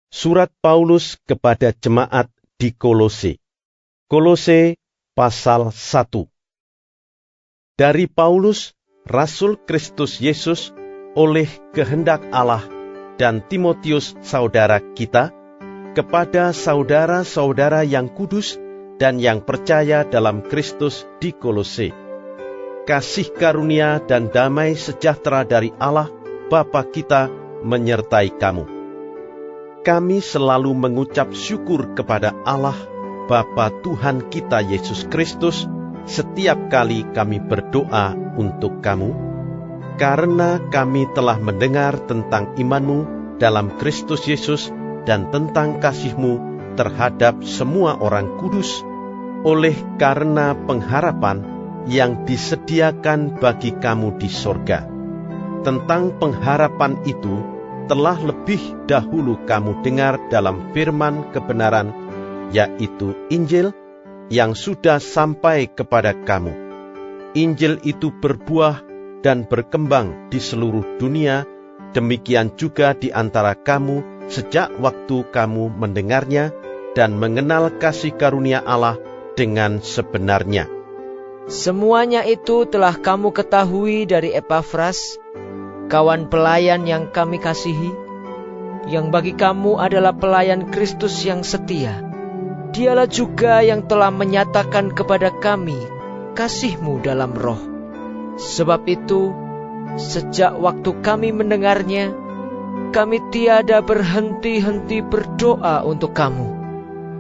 Surat Paulus kepada jemaat di Kolose. Kolose pasal 1. Dari Paulus, Rasul Kristus Yesus, oleh kehendak Allah, dan Timotius saudara kita, kepada saudara-saudara yang kudus dan yang percaya dalam Kristus di Kolose. Kasih karunia dan damai sejahtera dari Allah, Bapa kita, menyertai kamu. Kami selalu mengucap syukur kepada Allah, Bapa Tuhan kita Yesus Kristus, setiap kali kami berdoa untuk kamu, karena kami telah mendengar tentang imanmu dalam Kristus Yesus dan tentang kasihmu terhadap semua orang kudus, oleh karena pengharapan yang disediakan bagi kamu di sorga. Tentang pengharapan itu, telah lebih dahulu kamu dengar dalam firman kebenaran, yaitu Injil, yang sudah sampai kepada kamu. Injil itu berbuah dan berkembang di seluruh dunia, demikian juga di antara kamu sejak waktu kamu mendengarnya dan mengenal kasih karunia Allah dengan sebenarnya. Semuanya itu telah kamu ketahui dari Epafras, kawan pelayan yang kami kasihi, yang bagi kamu adalah pelayan Kristus yang setia. Dialah juga yang telah menyatakan kepada kami kasih-Mu dalam roh. Sebab itu, sejak waktu kami mendengarnya, kami tiada berhenti-henti berdoa untuk kamu.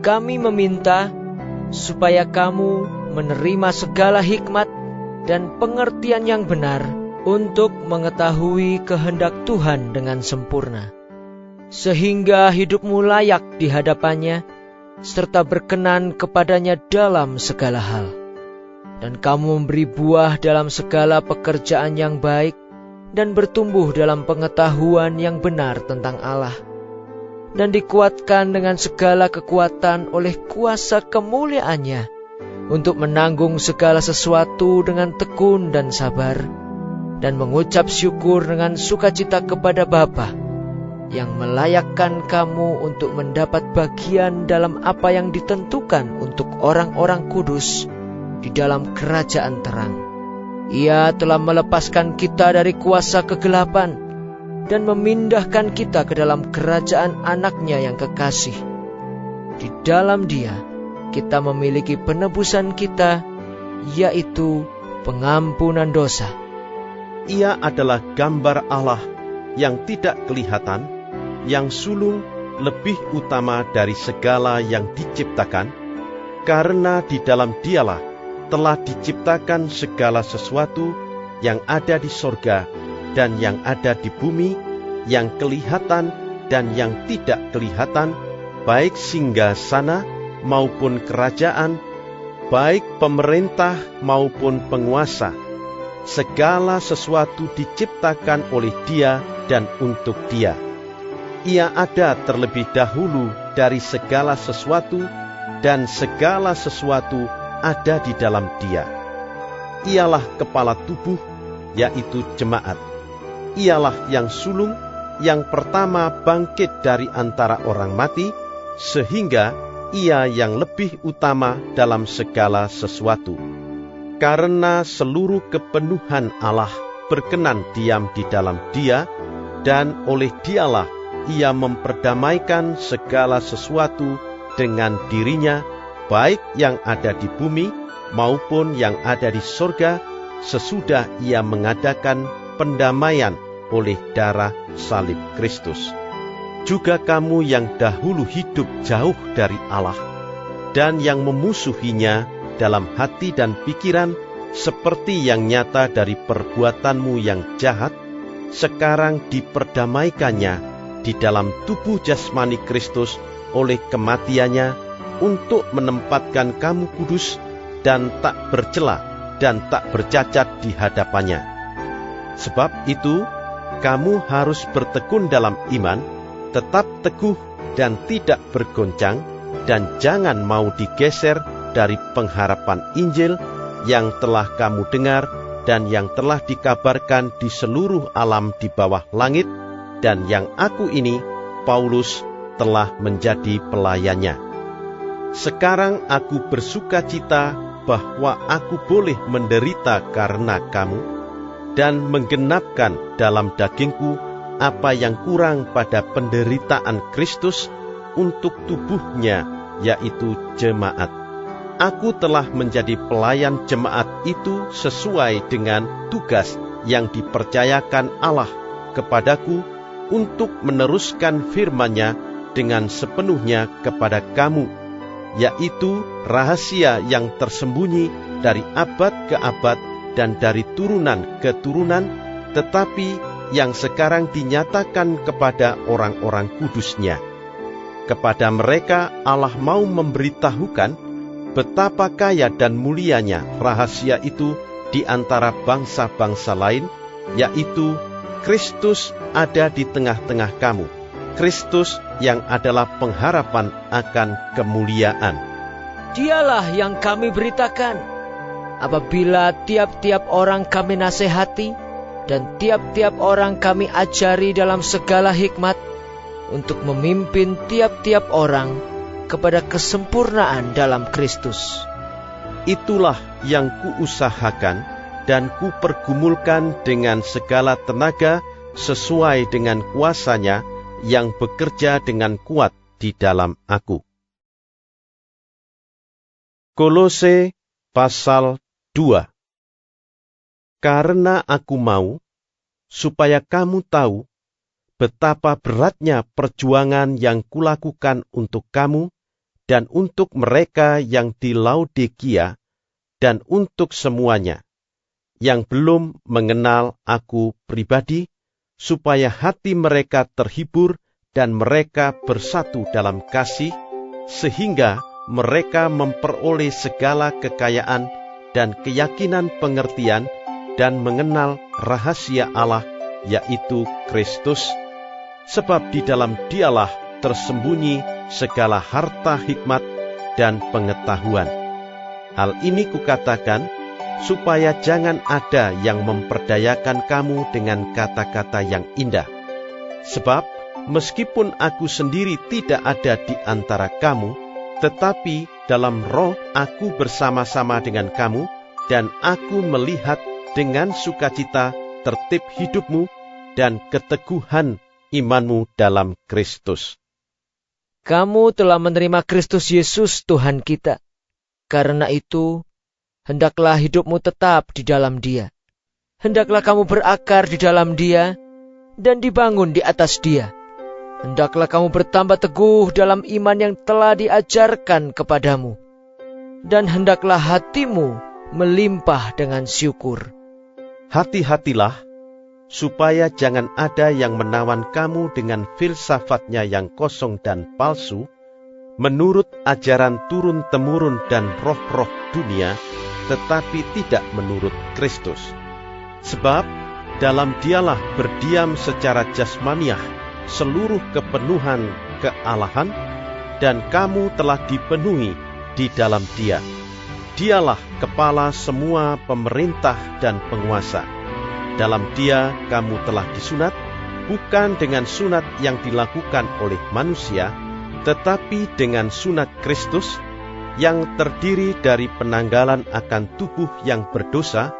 Kami meminta supaya kamu menerima segala hikmat dan pengertian yang benar untuk mengetahui kehendak Tuhan dengan sempurna, sehingga hidupmu layak di hadapannya, serta berkenan kepadanya dalam segala hal. Dan kamu memberi buah dalam segala pekerjaan yang baik, dan bertumbuh dalam pengetahuan yang benar tentang Allah, dan dikuatkan dengan segala kekuatan oleh kuasa kemuliaannya, untuk menanggung segala sesuatu dengan tekun dan sabar, dan mengucap syukur dengan sukacita kepada Bapa, yang melayakkan kamu untuk mendapat bagian dalam apa yang ditentukan untuk orang-orang kudus di dalam kerajaan terang. Ia telah melepaskan kita dari kuasa kegelapan dan memindahkan kita ke dalam kerajaan anaknya yang kekasih. Di dalam Dia kita memiliki penebusan kita, yaitu pengampunan dosa. Ia adalah gambar Allah yang tidak kelihatan, yang sulung lebih utama dari segala yang diciptakan, karena di dalam Dialah telah diciptakan segala sesuatu yang ada di sorga dan yang ada di bumi, yang kelihatan dan yang tidak kelihatan, baik singgasana maupun kerajaan, baik pemerintah maupun penguasa. Segala sesuatu diciptakan oleh Dia dan untuk Dia. Ia ada terlebih dahulu dari segala sesuatu, dan segala sesuatu ada di dalam Dia. Ialah kepala tubuh, yaitu jemaat. Ialah yang sulung, yang pertama bangkit dari antara orang mati, sehingga Ia yang lebih utama dalam segala sesuatu. Karena seluruh kepenuhan Allah berkenan diam di dalam Dia, dan oleh Dialah Ia memperdamaikan segala sesuatu dengan dirinya, baik yang ada di bumi maupun yang ada di sorga, sesudah Ia mengadakan pendamaian oleh darah salib Kristus. Juga kamu yang dahulu hidup jauh dari Allah, dan yang memusuhinya dalam hati dan pikiran, seperti yang nyata dari perbuatanmu yang jahat, sekarang diperdamaikannya di dalam tubuh jasmani Kristus oleh kematiannya, untuk menempatkan kamu kudus dan tak bercela dan tak bercacat di hadapannya. Sebab itu, kamu harus bertekun dalam iman, tetap teguh dan tidak bergoncang, dan jangan mau digeser dari pengharapan Injil yang telah kamu dengar dan yang telah dikabarkan di seluruh alam di bawah langit, dan yang aku ini, Paulus, telah menjadi pelayannya. Sekarang aku bersukacita bahwa aku boleh menderita karena kamu, dan menggenapkan dalam dagingku apa yang kurang pada penderitaan Kristus untuk tubuhnya, yaitu jemaat. Aku telah menjadi pelayan jemaat itu sesuai dengan tugas yang dipercayakan Allah kepadaku untuk meneruskan firman-Nya dengan sepenuhnya kepada kamu, yaitu rahasia yang tersembunyi dari abad ke abad dan dari turunan ke turunan, tetapi yang sekarang dinyatakan kepada orang-orang kudus-Nya. Kepada mereka Allah mau memberitahukan betapa kaya dan mulianya rahasia itu di antara bangsa-bangsa lain, yaitu Kristus ada di tengah-tengah kamu, Kristus yang adalah pengharapan akan kemuliaan. Dialah yang kami beritakan, apabila tiap-tiap orang kami nasihati, dan tiap-tiap orang kami ajari dalam segala hikmat, untuk memimpin tiap-tiap orang kepada kesempurnaan dalam Kristus. Itulah yang kuusahakan dan kupergumulkan dengan segala tenaga sesuai dengan kuasa-Nya yang bekerja dengan kuat di dalam aku. Kolose pasal 2. Karena aku mau, supaya kamu tahu betapa beratnya perjuangan yang kulakukan untuk kamu dan untuk mereka yang di Laodikia dan untuk semuanya yang belum mengenal aku pribadi, supaya hati mereka terhibur dan mereka bersatu dalam kasih, sehingga mereka memperoleh segala kekayaan dan keyakinan pengertian dan mengenal rahasia Allah, yaitu Kristus, sebab di dalam Dialah tersembunyi segala harta hikmat dan pengetahuan. Hal ini kukatakan, supaya jangan ada yang memperdayakan kamu dengan kata-kata yang indah. Sebab, meskipun aku sendiri tidak ada di antara kamu, tetapi dalam roh aku bersama-sama dengan kamu, dan aku melihat dengan sukacita tertib hidupmu dan keteguhan imanmu dalam Kristus. Kamu telah menerima Kristus Yesus Tuhan kita. Karena itu, hendaklah hidupmu tetap di dalam Dia. Hendaklah kamu berakar di dalam Dia dan dibangun di atas Dia. Hendaklah kamu bertambah teguh dalam iman yang telah diajarkan kepadamu. Dan hendaklah hatimu melimpah dengan syukur. Hati-hatilah, supaya jangan ada yang menawan kamu dengan filsafatnya yang kosong dan palsu, menurut ajaran turun-temurun dan roh-roh dunia, tetapi tidak menurut Kristus. Sebab dalam Dialah berdiam secara jasmaniah seluruh kepenuhan kealahan, dan kamu telah dipenuhi di dalam Dia. Dialah kepala semua pemerintah dan penguasa. Dalam Dia kamu telah disunat, bukan dengan sunat yang dilakukan oleh manusia, tetapi dengan sunat Kristus, yang terdiri dari penanggalan akan tubuh yang berdosa,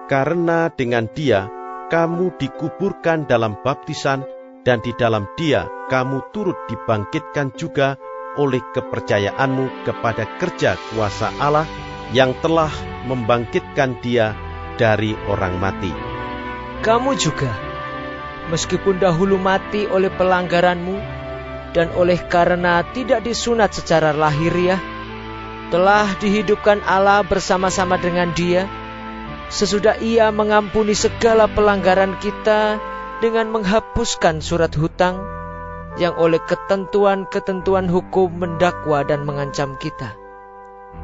karena dengan Dia kamu dikuburkan dalam baptisan, dan di dalam Dia kamu turut dibangkitkan juga oleh kepercayaanmu kepada kerja kuasa Allah yang telah membangkitkan Dia dari orang mati. Kamu juga, meskipun dahulu mati oleh pelanggaranmu dan oleh karena tidak disunat secara lahiriah, telah dihidupkan Allah bersama-sama dengan Dia, sesudah Ia mengampuni segala pelanggaran kita dengan menghapuskan surat hutang yang oleh ketentuan-ketentuan hukum mendakwa dan mengancam kita.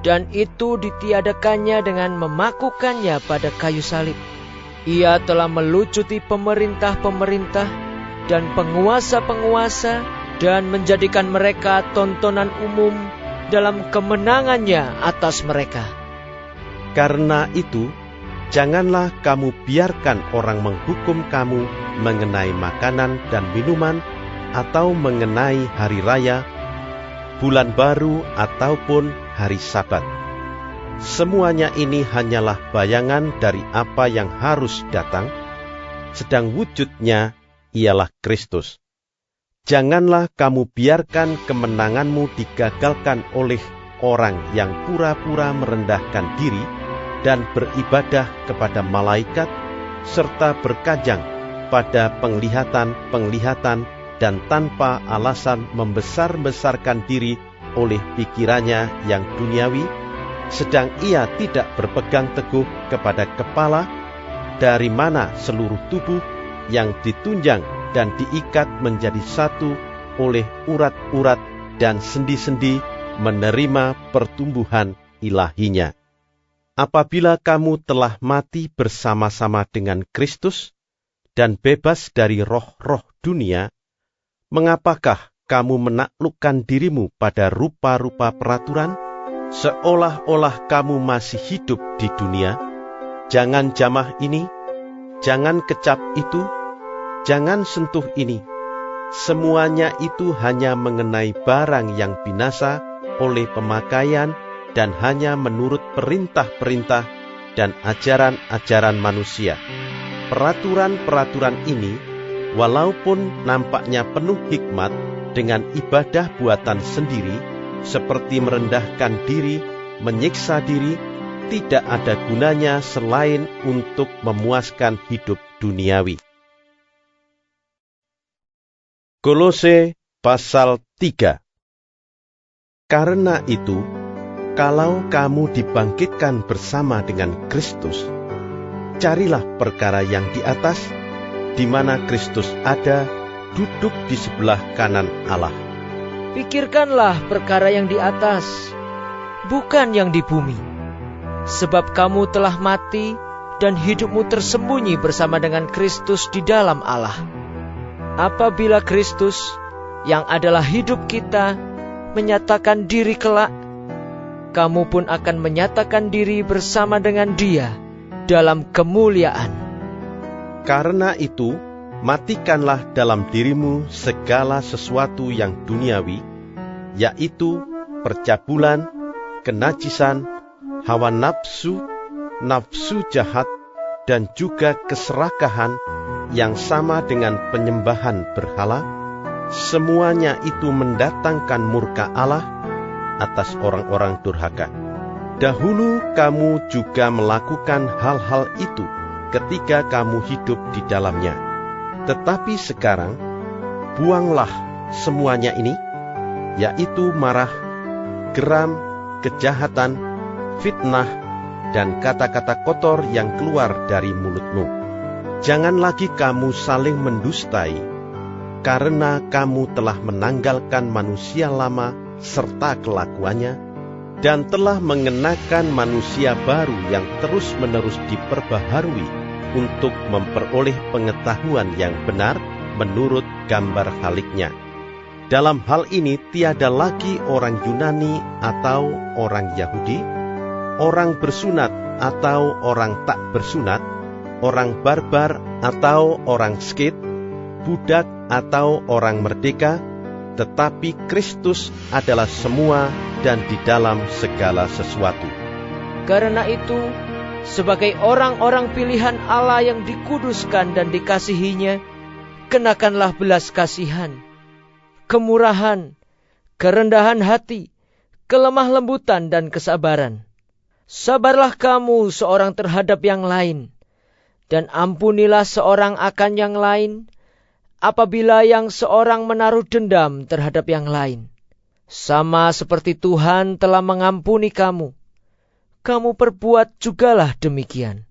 Dan itu ditiadakannya dengan memakukannya pada kayu salib. Ia telah melucuti pemerintah-pemerintah dan penguasa-penguasa dan menjadikan mereka tontonan umum dalam kemenangannya atas mereka. Karena itu, janganlah kamu biarkan orang menghukum kamu mengenai makanan dan minuman, atau mengenai hari raya, bulan baru ataupun hari Sabat. Semuanya ini hanyalah bayangan dari apa yang harus datang, sedang wujudnya ialah Kristus. Janganlah kamu biarkan kemenanganmu digagalkan oleh orang yang pura-pura merendahkan diri dan beribadah kepada malaikat, serta berkajang pada penglihatan-penglihatan dan tanpa alasan membesar-besarkan diri oleh pikirannya yang duniawi, sedang ia tidak berpegang teguh kepada kepala, dari mana seluruh tubuh yang ditunjang dan diikat menjadi satu oleh urat-urat dan sendi-sendi menerima pertumbuhan ilahinya. Apabila kamu telah mati bersama-sama dengan Kristus dan bebas dari roh-roh dunia, mengapakah kamu menaklukkan dirimu pada rupa-rupa peraturan, seolah-olah kamu masih hidup di dunia? Jangan jamah ini, jangan kecap itu, jangan sentuh ini. Semuanya itu hanya mengenai barang yang binasa oleh pemakaian dan hanya menurut perintah-perintah dan ajaran-ajaran manusia. Peraturan-peraturan ini, walaupun nampaknya penuh hikmat dengan ibadah buatan sendiri, seperti merendahkan diri, menyiksa diri, tidak ada gunanya selain untuk memuaskan hidup duniawi. Kolose pasal 3. Karena itu, kalau kamu dibangkitkan bersama dengan Kristus, carilah perkara yang di atas, di mana Kristus ada, duduk di sebelah kanan Allah. Pikirkanlah perkara yang di atas, bukan yang di bumi. Sebab kamu telah mati, dan hidupmu tersembunyi bersama dengan Kristus di dalam Allah. Apabila Kristus, yang adalah hidup kita, menyatakan diri kelak, kamu pun akan menyatakan diri bersama dengan Dia dalam kemuliaan. Karena itu, matikanlah dalam dirimu segala sesuatu yang duniawi, yaitu percabulan, kenajisan, hawa nafsu, nafsu jahat, dan juga keserakahan yang sama dengan penyembahan berhala. Semuanya itu mendatangkan murka Allah atas orang-orang durhaka. Dahulu kamu juga melakukan hal-hal itu ketika kamu hidup di dalamnya. Tetapi sekarang, buanglah semuanya ini, yaitu marah, geram, kejahatan, fitnah, dan kata-kata kotor yang keluar dari mulutmu. Jangan lagi kamu saling mendustai, karena kamu telah menanggalkan manusia lama serta kelakuannya, dan telah mengenakan manusia baru yang terus-menerus diperbaharui untuk memperoleh pengetahuan yang benar menurut gambar haliknya. Dalam hal ini tiada lagi orang Yunani atau orang Yahudi, orang bersunat atau orang tak bersunat, orang barbar atau orang skit, budak atau orang merdeka, tetapi Kristus adalah semua dan di dalam segala sesuatu. Karena itu, sebagai orang-orang pilihan Allah yang dikuduskan dan dikasihinya, kenakanlah belas kasihan, kemurahan, kerendahan hati, kelemah lembutan dan kesabaran. Sabarlah kamu seorang terhadap yang lain, dan ampunilah seorang akan yang lain, apabila yang seorang menaruh dendam terhadap yang lain. Sama seperti Tuhan telah mengampuni kamu, kamu perbuat jugalah demikian.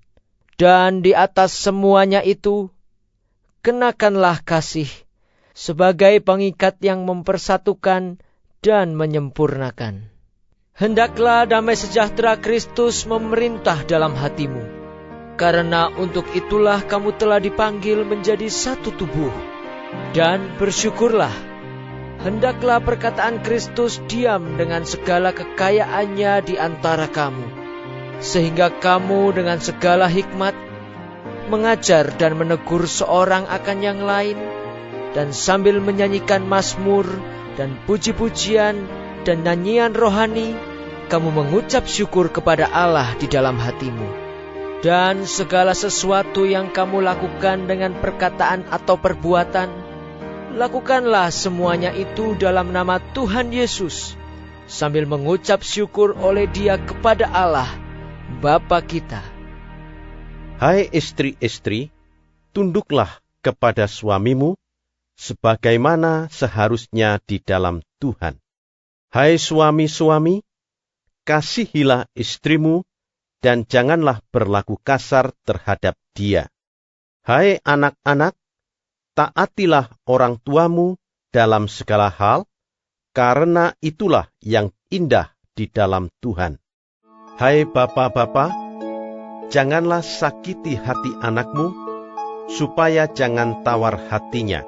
Dan di atas semuanya itu, kenakanlah kasih, sebagai pengikat yang mempersatukan dan menyempurnakan. Hendaklah damai sejahtera Kristus memerintah dalam hatimu, karena untuk itulah kamu telah dipanggil menjadi satu tubuh. Dan bersyukurlah, hendaklah perkataan Kristus diam dengan segala kekayaannya di antara kamu, sehingga kamu dengan segala hikmat mengajar dan menegur seorang akan yang lain dan sambil menyanyikan mazmur dan puji-pujian dan nyanyian rohani, kamu mengucap syukur kepada Allah di dalam hatimu. Dan segala sesuatu yang kamu lakukan dengan perkataan atau perbuatan, lakukanlah semuanya itu dalam nama Tuhan Yesus, sambil mengucap syukur oleh Dia kepada Allah, Bapa kita. Hai istri-istri, tunduklah kepada suamimu, sebagaimana seharusnya di dalam Tuhan. Hai suami-suami, kasihilah istrimu, dan janganlah berlaku kasar terhadap dia. Hai anak-anak, taatilah orang tuamu dalam segala hal, karena itulah yang indah di dalam Tuhan. Hai bapa-bapa, janganlah sakiti hati anakmu, supaya jangan tawar hatinya.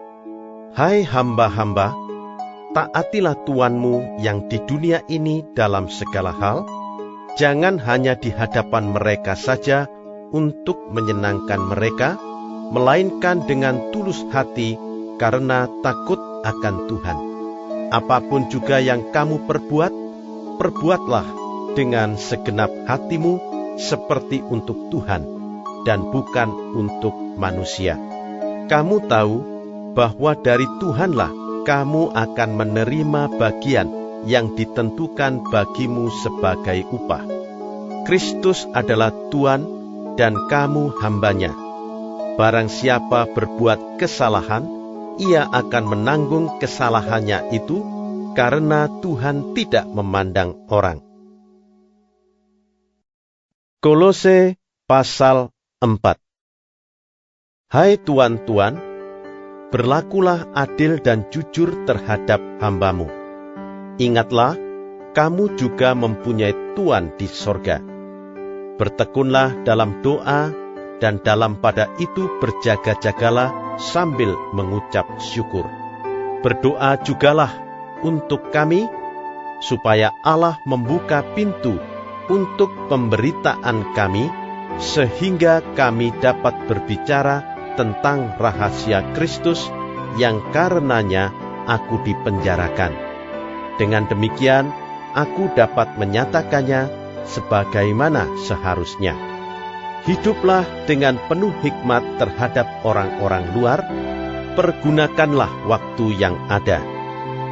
Hai hamba-hamba, taatilah tuanmu yang di dunia ini dalam segala hal, jangan hanya di hadapan mereka saja untuk menyenangkan mereka, melainkan dengan tulus hati karena takut akan Tuhan. Apapun juga yang kamu perbuat, perbuatlah dengan segenap hatimu seperti untuk Tuhan dan bukan untuk manusia. Kamu tahu bahwa dari Tuhanlah kamu akan menerima bagian yang ditentukan bagimu sebagai upah. Kristus adalah Tuhan dan kamu hambanya. Barang siapa berbuat kesalahan, ia akan menanggung kesalahannya itu, karena Tuhan tidak memandang orang. Kolose pasal 4. Hai tuan-tuan, berlakulah adil dan jujur terhadap hambamu. Ingatlah, kamu juga mempunyai Tuhan di sorga. Bertekunlah dalam doa, dan dalam pada itu berjaga-jagalah sambil mengucap syukur. Berdoa jugalah untuk kami, supaya Allah membuka pintu untuk pemberitaan kami, sehingga kami dapat berbicara tentang rahasia Kristus yang karenanya aku dipenjarakan. Dengan demikian, aku dapat menyatakannya sebagaimana seharusnya. Hiduplah dengan penuh hikmat terhadap orang-orang luar, pergunakanlah waktu yang ada.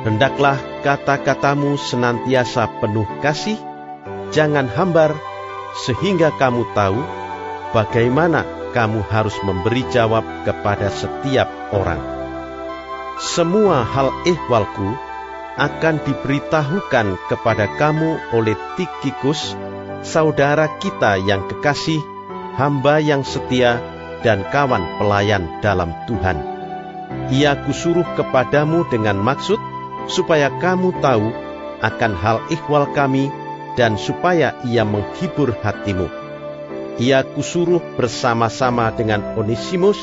Hendaklah kata-katamu senantiasa penuh kasih, jangan hambar, sehingga kamu tahu bagaimana kamu harus memberi jawab kepada setiap orang. Semua hal ehwalku akan diberitahukan kepada kamu oleh Tikhikus, saudara kita yang kekasih, hamba yang setia, dan kawan pelayan dalam Tuhan. Ia kusuruh kepadamu dengan maksud, supaya kamu tahu akan hal ihwal kami, dan supaya ia menghibur hatimu. Ia kusuruh bersama-sama dengan Onesimus,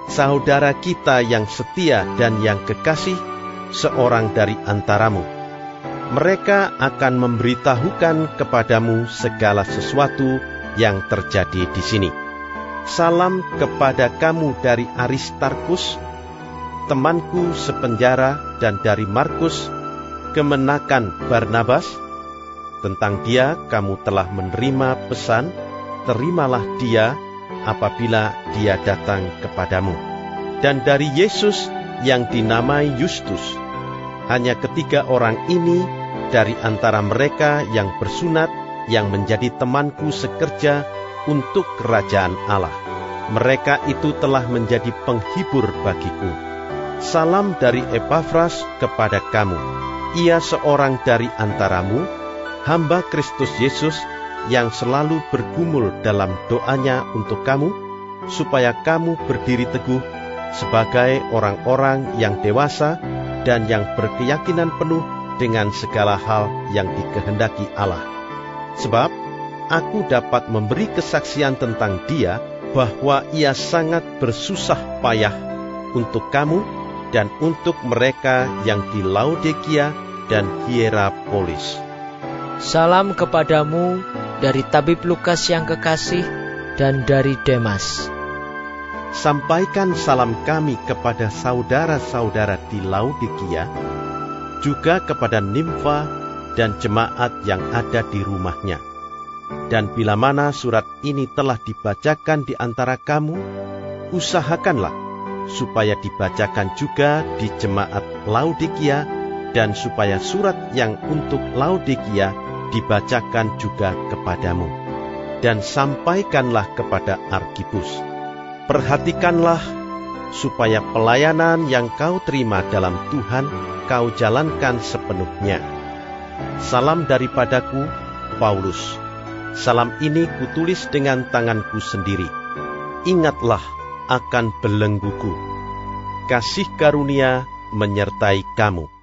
saudara kita yang setia dan yang kekasih, seorang dari antaramu. Mereka akan memberitahukan kepadamu segala sesuatu yang terjadi di sini. Salam kepada kamu dari Aristarkus, temanku sepenjara, dan dari Markus, kemenakan Barnabas. Tentang dia kamu telah menerima pesan, terimalah dia apabila dia datang kepadamu. Dan dari Yesus yang dinamai Justus, hanya ketiga orang ini dari antara mereka yang bersunat, yang menjadi temanku sekerja untuk kerajaan Allah. Mereka itu telah menjadi penghibur bagiku. Salam dari Epafras kepada kamu. Ia seorang dari antaramu, hamba Kristus Yesus, yang selalu bergumul dalam doanya untuk kamu, supaya kamu berdiri teguh sebagai orang-orang yang dewasa dan yang berkeyakinan penuh dengan segala hal yang dikehendaki Allah. Sebab aku dapat memberi kesaksian tentang dia, bahwa ia sangat bersusah payah untuk kamu dan untuk mereka yang di Laodikia dan Hierapolis. Salam kepadamu dari tabib Lukas yang kekasih dan dari Demas. Sampaikan salam kami kepada saudara-saudara di Laodikia, juga kepada Nimfa dan jemaat yang ada di rumahnya. Dan bila mana surat ini telah dibacakan di antara kamu, usahakanlah supaya dibacakan juga di jemaat Laodikia, dan supaya surat yang untuk Laodikia dibacakan juga kepadamu. Dan sampaikanlah kepada Arkipus, perhatikanlah supaya pelayanan yang kau terima dalam Tuhan kau jalankan sepenuhnya. Salam daripadaku, Paulus. Salam ini kutulis dengan tanganku sendiri. Ingatlah akan belengguku. Kasih karunia menyertai kamu.